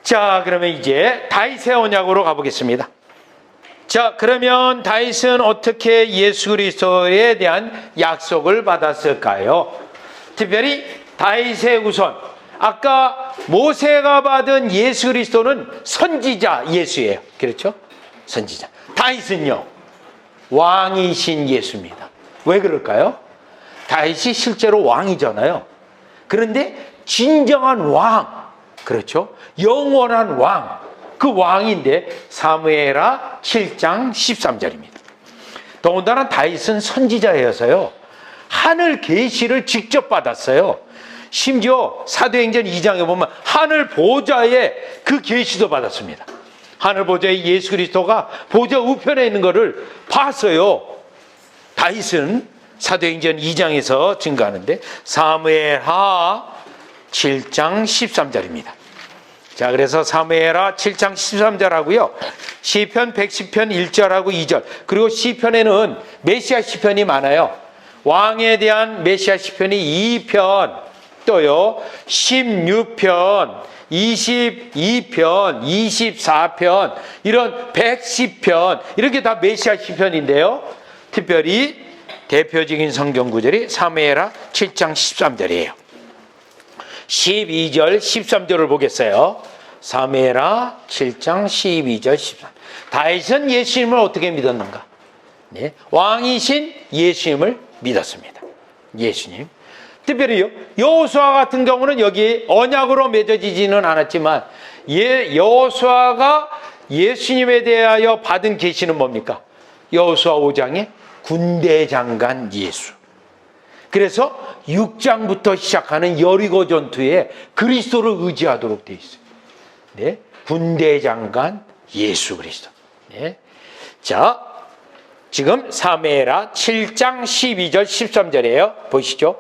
자, 그러면 이제 다윗의 언약으로 가보겠습니다. 자, 그러면 다윗은 어떻게 예수 그리스도에 대한 약속을 받았을까요? 특별히 다윗의 우선, 아까 모세가 받은 예수 그리스도는 선지자 예수예요. 그렇죠? 선지자. 다윗은요, 왕이신 예수입니다. 왜 그럴까요? 다윗이 실제로 왕이잖아요. 그런데 진정한 왕, 그렇죠? 영원한 왕, 그 왕인데 사무엘하 7장 13절입니다. 더군다나 다윗은 선지자여서요, 하늘 계시를 직접 받았어요. 심지어 사도행전 2장에 보면 하늘 보좌에 그 계시도 받았습니다. 하늘 보좌에 예수 그리스도가 보좌 우편에 있는 것을 봤어요. 다윗은 사도행전 2장에서 증거하는데 사무엘하 7장 13절입니다. 자, 그래서 사무엘하 7장 13절 하고요, 시편 110편 1절하고 2절, 그리고 시편에는 메시아 시편이 많아요. 왕에 대한 메시아 시편이 2편, 또요 16편, 22편, 24편, 이런 110편, 이렇게 다 메시아 시편인데요, 특별히 대표적인 성경 구절이 사무엘하 7장 13절이에요. 12절, 13절을 보겠어요. 사무엘하 7장 12절, 13절. 다윗은 예수님을 어떻게 믿었는가? 네, 왕이신 예수님을 믿었습니다. 예수님. 특별히요, 여호수아 같은 경우는 여기 언약으로 맺어지지는 않았지만, 여호수아가 예수님에 대하여 받은 계시는 뭡니까? 여호수아 5장에 군대 장관 예수. 그래서 6장부터 시작하는 여리고 전투에 그리스도를 의지하도록 되어 있어요. 네, 군대 장관 예수 그리스도. 네. 자, 지금 사무엘하 7장 12절 13절이에요. 보시죠.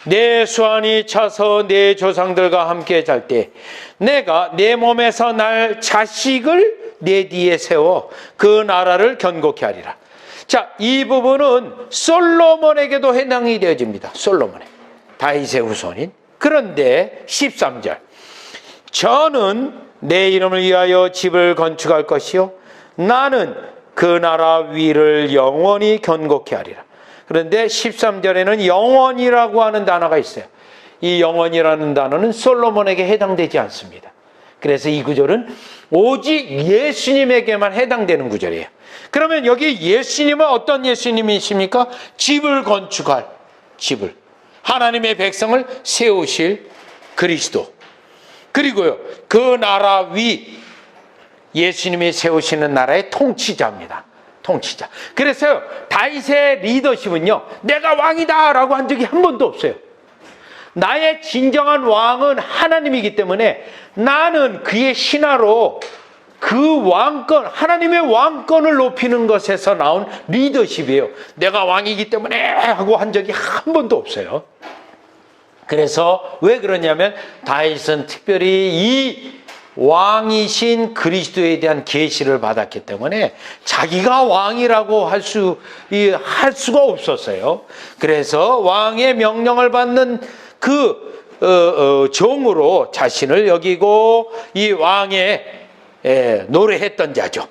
내 수완이 차서 내 조상들과 함께 잘 때 내가 내 몸에서 날 자식을 내 뒤에 세워 그 나라를 견고케 하리라. 자, 이 부분은 솔로몬에게도 해당이 되어집니다. 솔로몬에, 다윗의 후손인. 그런데 13절, 저는 내 이름을 위하여 집을 건축할 것이요 나는 그 나라 위를 영원히 견고케 하리라. 그런데 13절에는 영원이라고 하는 단어가 있어요. 이 영원이라는 단어는 솔로몬에게 해당되지 않습니다. 그래서 이 구절은 오직 예수님에게만 해당되는 구절이에요. 그러면 여기 예수님은 어떤 예수님이십니까? 집을 건축할, 집을, 하나님의 백성을 세우실 그리스도. 그리고요, 그 나라 위, 예수님이 세우시는 나라의 통치자입니다. 통치자. 그래서 다윗의 리더십은요, 내가 왕이다 라고 한 적이 한 번도 없어요. 나의 진정한 왕은 하나님이기 때문에 나는 그의 신하로 그 왕권, 하나님의 왕권을 높이는 것에서 나온 리더십이에요. 내가 왕이기 때문에 하고 한 적이 한 번도 없어요. 그래서 왜 그러냐면 다윗은 특별히 이 왕이신 그리스도에 대한 계시를 받았기 때문에 자기가 왕이라고 할 수가 없었어요. 그래서 왕의 명령을 받는 그 종으로 자신을 여기고 이 왕의 노래했던 자죠.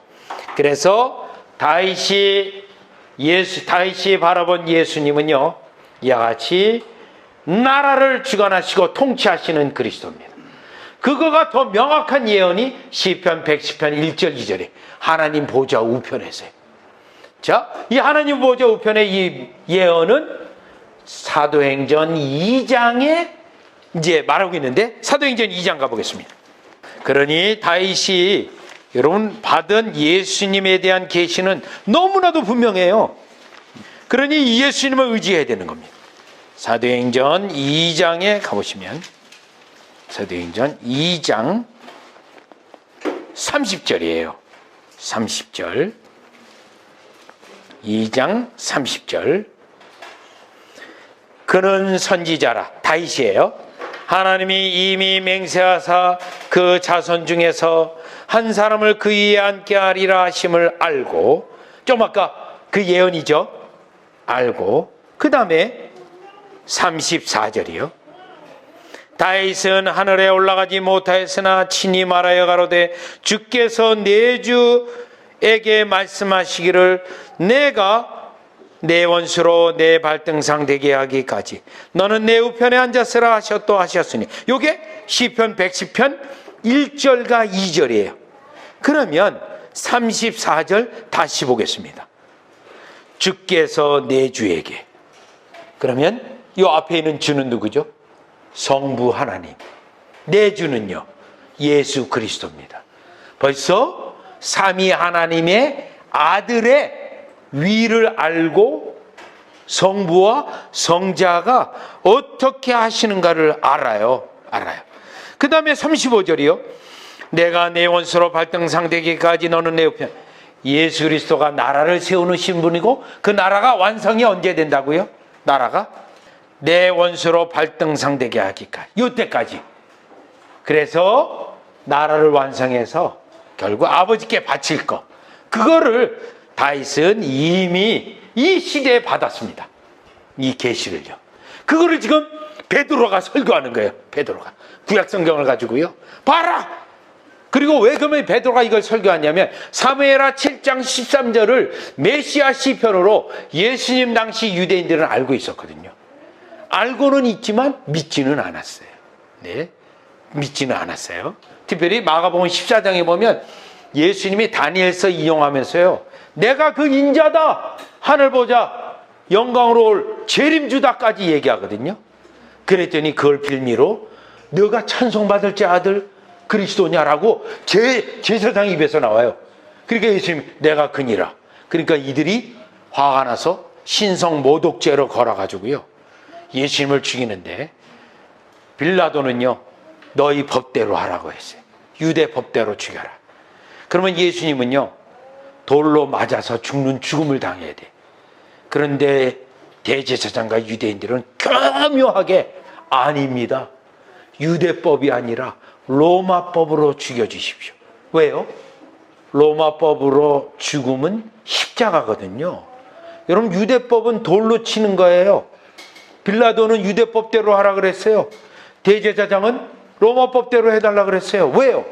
그래서 다윗이 바라본 예수님은요, 이와 같이 나라를 주관하시고 통치하시는 그리스도입니다. 그거가 더 명확한 예언이 시편 110편 1절 2절에 하나님 보좌 우편에서요. 자, 이 하나님 보좌 우편의 이 예언은 사도행전 2장에 이제 말하고 있는데, 사도행전 2장 가보겠습니다. 그러니 다윗이 여러분 받은 예수님에 대한 계시는 너무나도 분명해요. 그러니 예수님을 의지해야 되는 겁니다. 사도행전 2장에 가보시면, 사도행전 2장 30절이에요. 30절. 2장 30절. 그는 선지자라, 다윗이에요. 하나님이 이미 맹세하사 그 자손 중에서 한 사람을 그 위에 앉게 하리라 하심을 알고, 좀 아까 그 예언이죠. 알고, 그 다음에 34절이요. 다윗은 하늘에 올라가지 못하였으나 친히 말하여 가로되 주께서 내 주에게 말씀하시기를 내가 내 원수로 내 발등상 되게 하기까지 너는 내 우편에 앉았으라 하셨도 하셨으니, 요게 시편 110편 1절과 2절이에요. 그러면 34절 다시 보겠습니다. 주께서 내 주에게. 그러면 이 앞에 있는 주는 누구죠? 성부 하나님. 내 주는요, 예수 그리스도입니다. 벌써 삼위 하나님의 아들의 위를 알고 성부와 성자가 어떻게 하시는가를 알아요. 그 다음에 35절이요. 내가 내 원수로 발등상 되기까지 너는 내 우편. 예수 그리스도가 나라를 세우는 분이고, 그 나라가 완성이 언제 된다고요? 나라가 내 원수로 발등상 되게 하기까지, 이때까지. 그래서 나라를 완성해서 결국 아버지께 바칠 것, 그거를 다윗은 이미 이 시대에 받았습니다. 이 계시를요. 그거를 지금 베드로가 설교하는 거예요. 베드로가 구약 성경을 가지고요. 봐라. 그리고 왜 그러면 베드로가 이걸 설교하냐면 사무엘하 7장 13절을 메시아 시편으로 예수님 당시 유대인들은 알고 있었거든요. 알고는 있지만 믿지는 않았어요. 네, 믿지는 않았어요. 특별히 마가복음 14장에 보면 예수님이 다니엘서 인용하면서요, 내가 그 인자다, 하늘 보자, 영광으로 올 재림주다까지 얘기하거든요. 그랬더니 그걸 빌미로 너가 찬송받을 자 아들 그리스도냐라고 제사장 입에서 나와요. 그러니까 예수님이 내가 그니라. 그러니까 이들이 화가 나서 신성 모독죄로 걸어가지고요, 예수님을 죽이는데 빌라도는요, 너희 법대로 하라고 했어요. 유대 법대로 죽여라. 그러면 예수님은요, 돌로 맞아서 죽는 죽음을 당해야 돼. 그런데 대제사장과 유대인들은 교묘하게 아닙니다. 유대법이 아니라 로마법으로 죽여주십시오. 왜요? 로마법으로 죽음은 십자가거든요. 여러분, 유대법은 돌로 치는 거예요. 빌라도는 유대법대로 하라 그랬어요. 대제사장은 로마법대로 해달라 그랬어요. 왜요?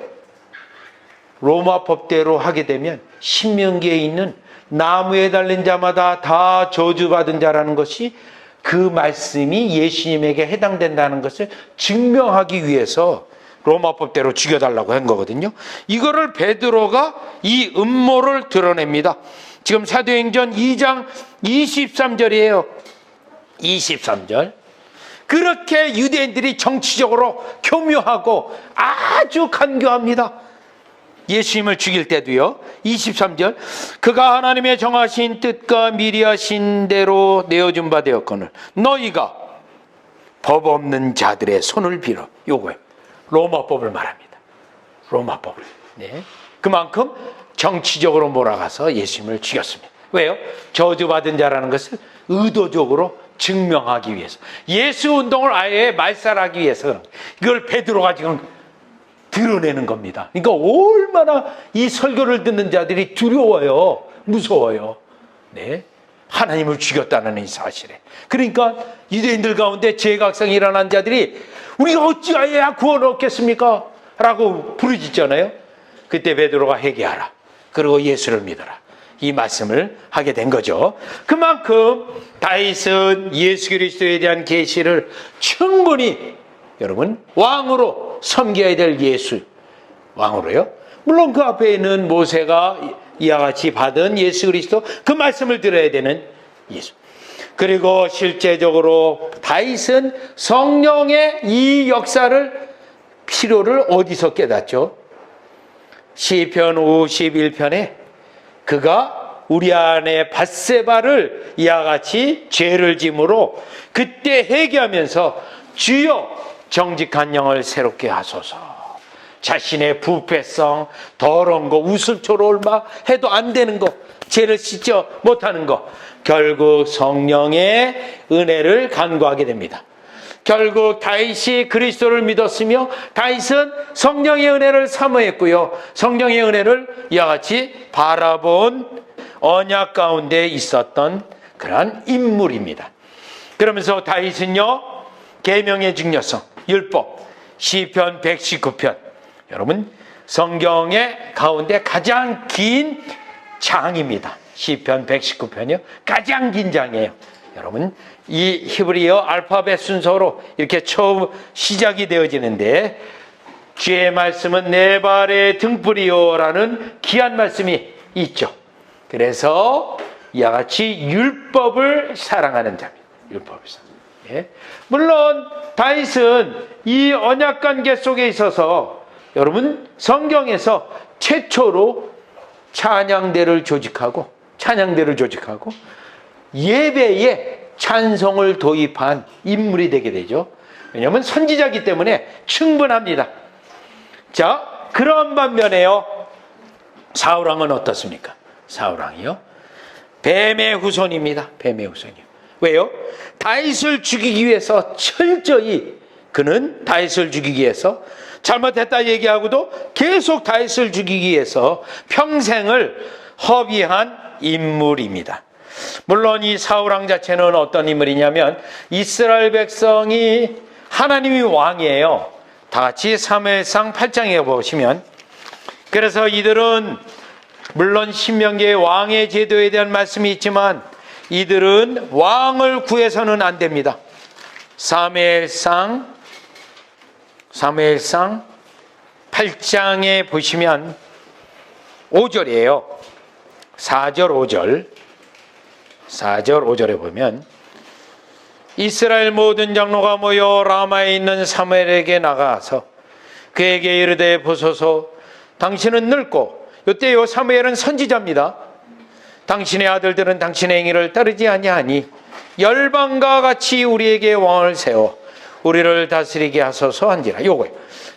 로마법대로 하게 되면 신명기에 있는 나무에 달린 자마다 다 저주받은 자라는 것이, 그 말씀이 예수님에게 해당된다는 것을 증명하기 위해서 로마법대로 죽여달라고 한 거거든요. 이거를 베드로가 이 음모를 드러냅니다. 지금 사도행전 2장 23절이에요. 23절. 그렇게 유대인들이 정치적으로 교묘하고 아주 간교합니다. 예수님을 죽일 때도요. 23절. 그가 하나님의 정하신 뜻과 미리 하신 대로 내어준 바 되었거늘 너희가 법 없는 자들의 손을 빌어. 요거예요. 로마법을 말합니다. 로마법을. 네. 그만큼 정치적으로 몰아가서 예수님을 죽였습니다. 왜요? 저주받은 자라는 것을 의도적으로 증명하기 위해서, 예수 운동을 아예 말살하기 위해서 이걸 베드로가 지금 드러내는 겁니다. 그러니까 얼마나 이 설교를 듣는 자들이 두려워요. 무서워요. 네. 하나님을 죽였다는 이 사실에. 그러니까 유대인들 가운데 죄각성이 일어난 자들이 우리가 어찌하여야 구원 얻겠습니까? 라고 부르짖잖아요. 그때 베드로가 회개하라. 그리고 예수를 믿어라. 이 말씀을 하게 된 거죠. 그만큼 다윗은 예수 그리스도에 대한 계시를 충분히, 여러분, 왕으로 섬겨야 될 예수, 왕으로요. 물론 그 앞에 있는 모세가 이와 같이 받은 예수 그리스도, 그 말씀을 들어야 되는 예수. 그리고 실제적으로 다윗은 성령의 이 역사를, 필요를 어디서 깨닫죠? 시편 51편에 그가 우리 안에 밧세바를 이와 같이 죄를 짐으로 그때 회개하면서 주여 정직한 영을 새롭게 하소서. 자신의 부패성, 더러운 거, 우슬초로울 바 해도 안 되는 거, 죄를 씻지 못하는 거, 결국 성령의 은혜를 간구하게 됩니다. 결국 다윗이 그리스도를 믿었으며 다윗은 성령의 은혜를 사모했고요, 성령의 은혜를 이와 같이 바라본 언약 가운데 있었던 그러한 인물입니다. 그러면서 다윗은요, 계명의 중요성, 율법, 시편 119편. 여러분, 성경의 가운데 가장 긴 장입니다. 시편 119편이요. 가장 긴 장이에요. 여러분, 이 히브리어 알파벳 순서로 이렇게 처음 시작이 되어지는데, 주의 말씀은 내 발의 등불이요라는 귀한 말씀이 있죠. 그래서 이와 같이 율법을 사랑하는 자입니다. 율법을 사랑. 예. 물론 다윗은 이 언약 관계 속에 있어서 여러분 성경에서 최초로 찬양대를 조직하고 예배에 찬송을 도입한 인물이 되게 되죠. 왜냐하면 선지자이기 때문에 충분합니다. 자, 그런 반면에요, 사울왕은 어떻습니까? 사울왕이요, 뱀의 후손입니다. 뱀의 후손이요. 왜요? 다윗을 죽이기 위해서 철저히, 그는 다윗을 죽이기 위해서 잘못했다 얘기하고도 계속 다윗을 죽이기 위해서 평생을 허비한 인물입니다. 물론 이 사울왕 자체는 어떤 인물이냐면, 이스라엘 백성이, 하나님이 왕이에요. 다 같이 사무엘상 8장에 보시면, 그래서 이들은 물론 신명기의 왕의 제도에 대한 말씀이 있지만 이들은 왕을 구해서는 안 됩니다. 사무엘상 8장에 보시면 5절이에요. 4절 5절에 보면, 이스라엘 모든 장로가 모여 라마에 있는 사무엘에게 나가서 그에게 이르되, 보소서 당신은 늙고, 이때요 사무엘은 선지자입니다. 당신의 아들들은 당신의 행위를 따르지 아니하니 열방과 같이 우리에게 왕을 세워 우리를 다스리게 하소서 한지라.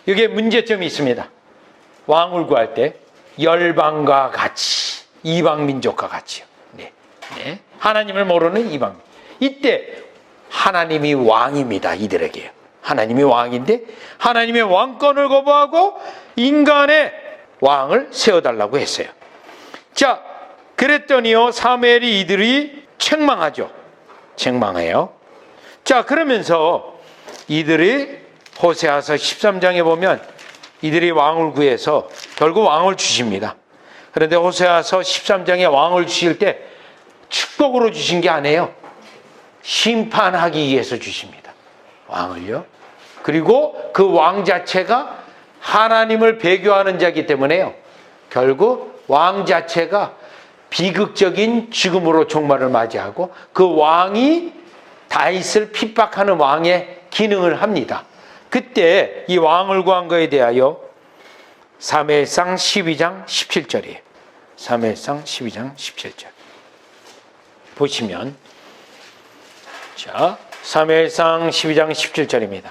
이게 문제점이 있습니다. 왕을 구할 때 열방과 같이, 이방 민족과 같이요. 네. 하나님을 모르는 이방. 이때 하나님이 왕입니다. 이들에게요. 하나님이 왕인데 하나님의 왕권을 거부하고 인간의 왕을 세워달라고 했어요. 자, 그랬더니요 사무엘이 이들이 책망하죠. 책망해요. 자, 그러면서 이들이 호세아서 13장에 보면 이들이 왕을 구해서 결국 왕을 주십니다. 그런데 호세아서 13장에 왕을 주실 때 축복으로 주신 게 아니에요. 심판하기 위해서 주십니다. 왕을요. 그리고 그 왕 자체가 하나님을 배교하는 자이기 때문에요, 결국 왕 자체가 비극적인 죽음으로 종말을 맞이하고 그 왕이 다윗을 핍박하는 왕의 기능을 합니다. 그때 이 왕을 구한 거에 대하여 사무엘상 12장 17절이에요. 사무엘상 12장 17절 보시면, 자, 사무엘상 12장 17절입니다.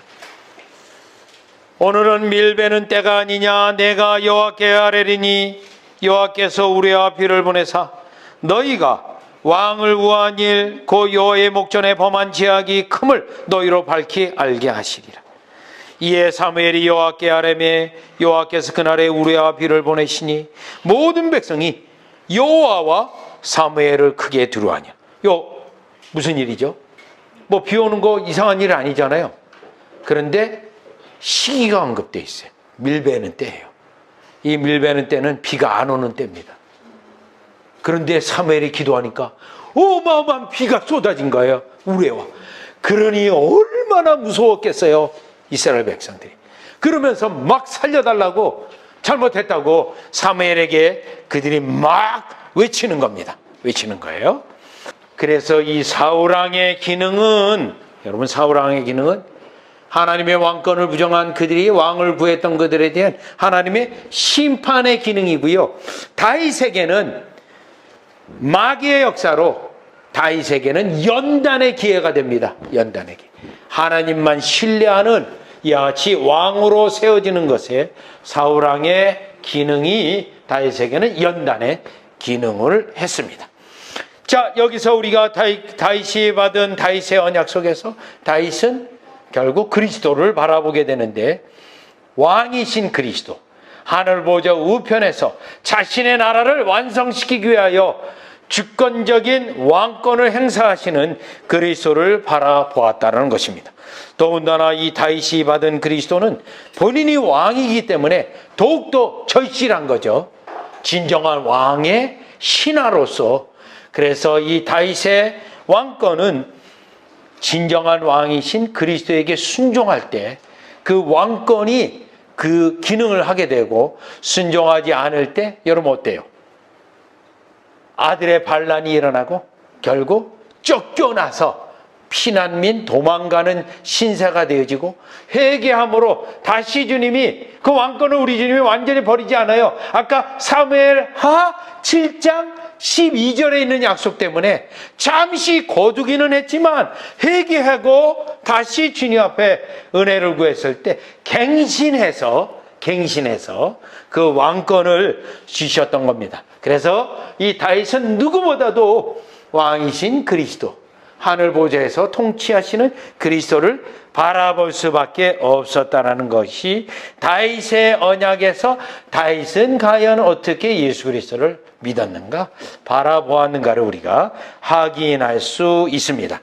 오늘은 밀베는 때가 아니냐, 내가 여호와께 아뢰리니 여호와께서 우리와 비를 보내사 너희가 왕을 구한 일 곧 여호와의 목전에 범한 죄악이 큼을 너희로 밝히 알게 하시리라. 이에 사무엘이 여호와께 아뢰매 여호와께서 그날에 우리와 비를 보내시니 모든 백성이 여호와와 사무엘을 크게 두려워하냐. 무슨 일이죠? 뭐 비 오는 거 이상한 일 아니잖아요. 그런데 시기가 언급되어 있어요. 밀베는 때예요. 이 밀베는 때는 비가 안 오는 때입니다. 그런데 사무엘이 기도하니까 어마어마한 비가 쏟아진 거예요. 우레와. 그러니 얼마나 무서웠겠어요, 이스라엘 백성들이. 그러면서 막 살려달라고, 잘못했다고 사무엘에게 그들이 막 외치는 겁니다. 외치는 거예요. 그래서 이 사울왕의 기능은, 여러분, 사울왕의 기능은 하나님의 왕권을 부정한 그들이 왕을 구했던 그들에 대한 하나님의 심판의 기능이고요. 다윗에게는 마귀의 역사로 다윗에게는 연단의 기회가 됩니다. 연단의 기회. 하나님만 신뢰하는 이와 같이 왕으로 세워지는 것에 사울왕의 기능이 다윗에게는 연단의 기능을 했습니다. 자, 여기서 우리가 다윗이 받은 다윗의 언약 속에서 다윗은 결국 그리스도를 바라보게 되는데, 왕이신 그리스도, 하늘 보좌 우편에서 자신의 나라를 완성시키기 위하여 주권적인 왕권을 행사하시는 그리스도를 바라보았다는 것입니다. 더군다나 이 다윗이 받은 그리스도는 본인이 왕이기 때문에 더욱더 절실한 거죠. 진정한 왕의 신하로서. 그래서 이 다윗의 왕권은 진정한 왕이신 그리스도에게 순종할 때 그 왕권이 그 기능을 하게 되고, 순종하지 않을 때 여러분 어때요? 아들의 반란이 일어나고 결국 쫓겨나서 피난민 도망가는 신세가 되어지고, 회개함으로 다시 주님이 그 왕권을 우리 주님이 완전히 버리지 않아요. 아까 사무엘하 7장 12절에 있는 약속 때문에 잠시 거두기는 했지만 회개하고 다시 주님 앞에 은혜를 구했을 때 갱신해서 그 왕권을 주셨던 겁니다. 그래서 이 다윗은 누구보다도 왕이신 그리스도, 하늘 보좌에서 통치하시는 그리스도를 바라볼 수밖에 없었다는 것이 다윗의 언약에서 다윗은 과연 어떻게 예수 그리스도를 믿었는가, 바라보았는가를 우리가 확인할 수 있습니다.